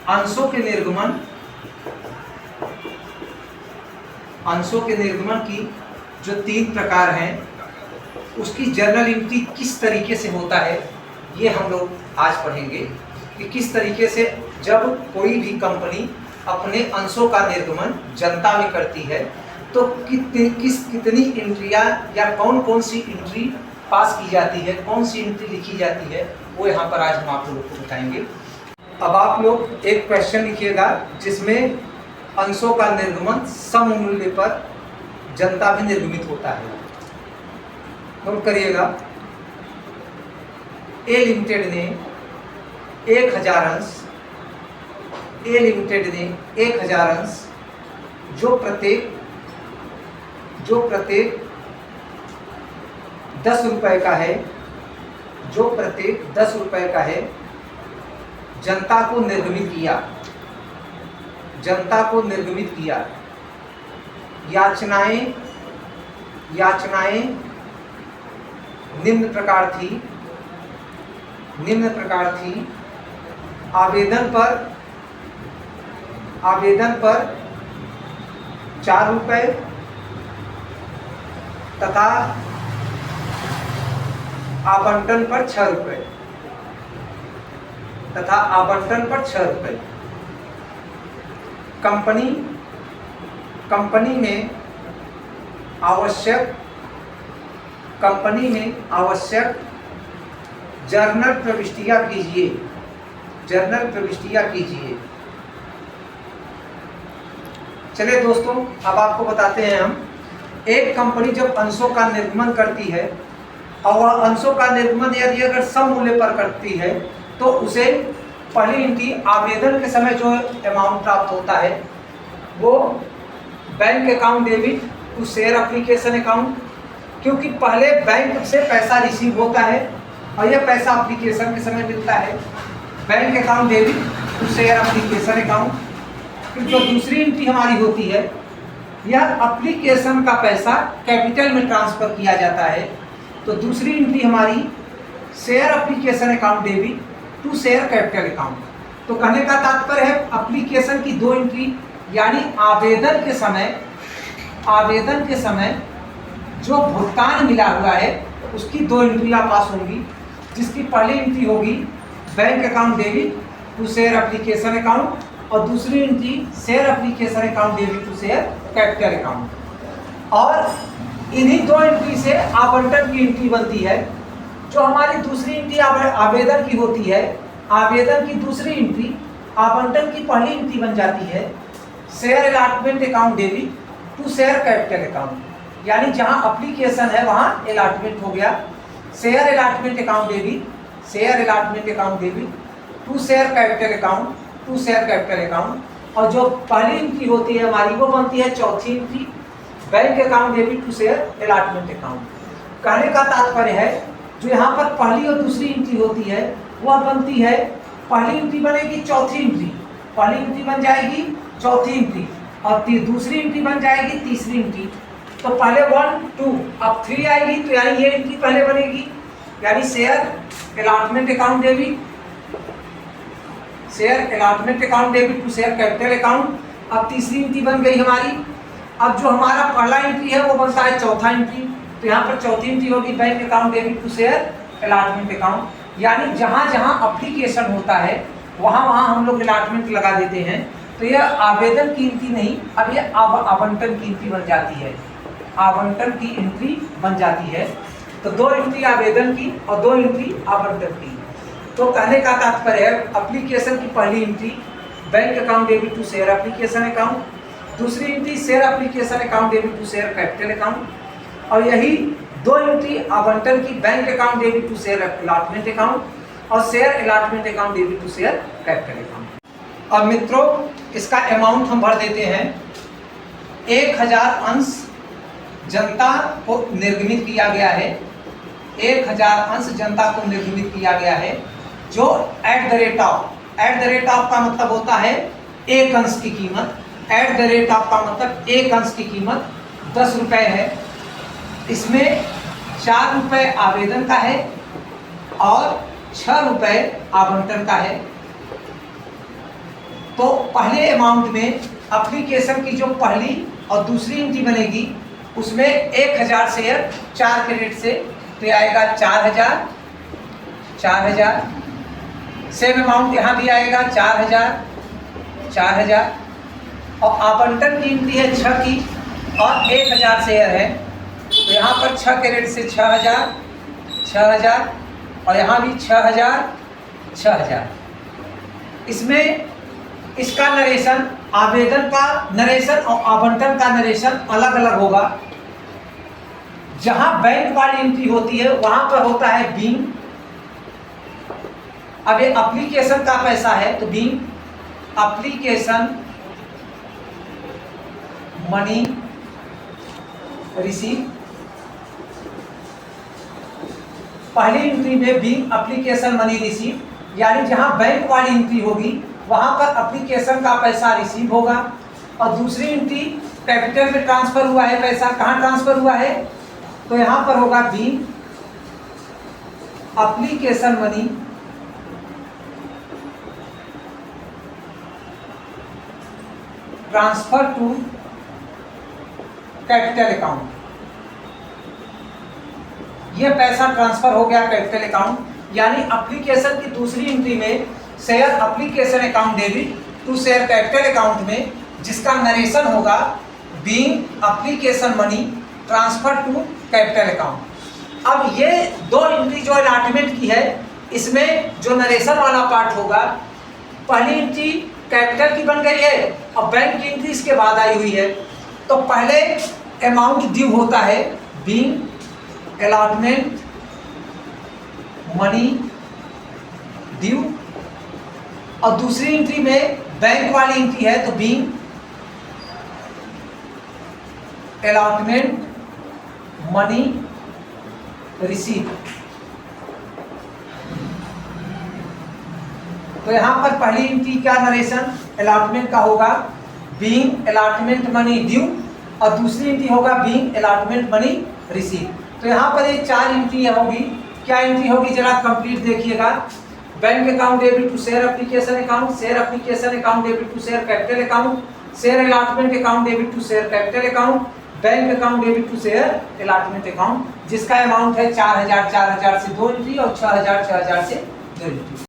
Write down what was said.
अंशों के निर्गमन की जो 3 प्रकार हैं उसकी जर्नल एंट्री किस तरीके से होता है, ये हम लोग आज पढ़ेंगे कि किस तरीके से जब कोई भी कंपनी अपने अंशों का निर्गमन जनता में करती है तो कितनी एंट्रियाँ या कौन कौन सी एंट्री पास की जाती है, कौन सी एंट्री लिखी जाती है, वो यहाँ पर आज हम आप लोगों को बताएंगे। अब आप लोग एक क्वेश्चन लिखिएगा जिसमें अंशों का निर्गमन सम मूल्य पर जनता में निर्गमित होता है। नोट करिएगा, ए लिमिटेड ने 1000 अंश, ए लिमिटेड ने 1000 अंश जो प्रत्येक 10 रुपए का है, जो प्रत्येक 10 रुपए का है, जनता को निर्गमित किया। याचनाएं निम्न प्रकार थी। आवेदन पर 4 रुपए तथा आवंटन पर 6 रुपए कंपनी में आवश्यक जर्नल प्रविष्टियां कीजिए। चलिए दोस्तों, अब आपको बताते हैं हम, एक कंपनी जब अंशों का निर्गमन करती है और वह अंशों का निर्गमन यदि अगर सम मूल्य पर करती है तो उसे पहली एंट्री आवेदन के समय जो अमाउंट प्राप्त होता है वो bank account debit to share application account, क्योंकि पहले बैंक से पैसा रिसीव होता है और यह पैसा एप्लीकेशन के समय मिलता है। Bank account debit to share application account. फिर जो दूसरी एंट्री हमारी होती है, यह एप्लीकेशन का पैसा कैपिटल में ट्रांसफर किया जाता है, तो दूसरी एंट्री हमारी share application account debit to share capital account. तो कहने का तात्पर्य है एप्लीकेशन की 2 एंट्री, यानी आवेदन के समय जो भुगतान मिला हुआ है उसकी 2 एंट्रियाँ पास होंगी, जिसकी पहली एंट्री होगी bank account debit to share application account और दूसरी entry share application account debit to share capital account. और इन्हीं 2 एंट्री से आवंटन की एंट्री बनती है। जो हमारी दूसरी एंट्री आवेदन की होती है, आवेदन की दूसरी एंट्री आवंटन की पहली एंट्री बन जाती है share allotment account debit to share capital account, यानी जहां एप्लीकेशन है वहां अलॉटमेंट हो गया। Share allotment account debit to share capital account और जो पहली एंट्री होती है हमारी वो बनती है चौथी entry bank account debit to share allotment account. कहने का तात्पर्य है जो यहाँ पर पहली और दूसरी एंट्री होती है वह बनती है, पहली एंट्री बनेगी चौथी एंट्री, पहली एंट्री बन जाएगी चौथी एंट्री और दूसरी एंट्री बन जाएगी तीसरी एंट्री। तो पहले 1 2 अब 3 आएगी, तो यानी ये एंट्री पहले बनेगी, यानी share allotment account debit to share capital account. अब तीसरी एंट्री बन गई हमारी। अब जो हमारा पहला एंट्री है वो बनता है चौथा एंट्री, तो यहाँ पर चौथी एंट्री होगी bank account debit to share allotment account, यानी जहाँ जहाँ एप्लीकेशन होता है वहाँ वहाँ हम लोग अलॉटमेंट लगा देते हैं। तो यह आवेदन की एंट्री नहीं, अब यह आवंटन की एंट्री बन जाती है, आवंटन की एंट्री बन जाती है। तो 2 एंट्री आवेदन की और 2 एंट्री आवंटन की। तो कहने का तात्पर्य है एप्लीकेशन की पहली entry bank account debit to share application account, दूसरी entry share application account debit to share capital account और यही 2 एंट्री आवंटन की bank account debit to share allotment account और share allotment account debit to share capital account. अब मित्रों इसका amount हम भर देते हैं। 1000 अंश जनता को निर्गमित किया गया है, 1000 अंश जनता को निर्गमित किया गया है, जो एट द रेट ऑफ का मतलब होता है एक अंश की कीमत, एट द रेट ऑफ का मतलब एक अंश की कीमत 10 रुपए है। इसमें 4 रुपए आवेदन का है और 6 रुपए आवंटन का है। तो पहले अमाउंट में एप्लीकेशन की जो पहली और दूसरी एंट्री बनेगी उसमें 1000 शेयर 4 क्रेडिट से तो आएगा 4000 4000। सेम अमाउंट यहाँ भी आएगा 4000 4000। और आवंटन की एंट्री है 6 की और 1000 शेयर है तो यहाँ पर 6 क्रेडिट से 6000 6000 और यहाँ भी 6000 6000। इसमें इसका नरेशन, आवेदन का नरेशन और आवंटन का नरेशन अलग अलग होगा। जहां बैंक वाली एंट्री होती है वहां पर होता है बीइंग। अब ये एप्लीकेशन का पैसा है तो बीइंग एप्लीकेशन मनी रिसीव। पहली एंट्री में बीइंग एप्लीकेशन मनी रिसीव, यानी जहां बैंक वाली एंट्री होगी वहां पर एप्लीकेशन का पैसा रिसीव होगा। और दूसरी एंट्री कैपिटल में ट्रांसफर हुआ है पैसा, कहां ट्रांसफर हुआ है तो यहां पर होगा being application money transfer to capital account. यह पैसा ट्रांसफर हो गया कैपिटल अकाउंट, यानी एप्लीकेशन की दूसरी एंट्री में share application account debit to share capital account में, जिसका नरेशन होगा being application money transfer to capital account. अब ये दो एंट्री जो अलॉटमेंट की है इसमें जो नरेशन वाला पार्ट होगा, पहली एंट्री कैपिटल की बन गई है और बैंक की एंट्री इसके बाद आई हुई है। तो पहले अमाउंट ड्यू होता है बीइंग अलॉटमेंट मनी ड्यू, और दूसरी एंट्री में बैंक वाली एंट्री है तो बीइंग अलॉटमेंट मनी रिसीव। तो यहां पर पहली एंट्री का नरेशन अलॉटमेंट का होगा बीइंग अलॉटमेंट मनी ड्यू और दूसरी एंट्री होगा बीइंग अलॉटमेंट मनी रिसीव। तो यहां पर ये 4 एंट्री होगी। क्या एंट्री होगी जरा कंप्लीट देखिएगा। Bank account debit to share application account, share application account debit to share capital account, share allotment account debit to share capital account, bank account debit to share allotment account, जिसका amount है 4000 4000 से 2 entry और 6000 6000 से 2 entry.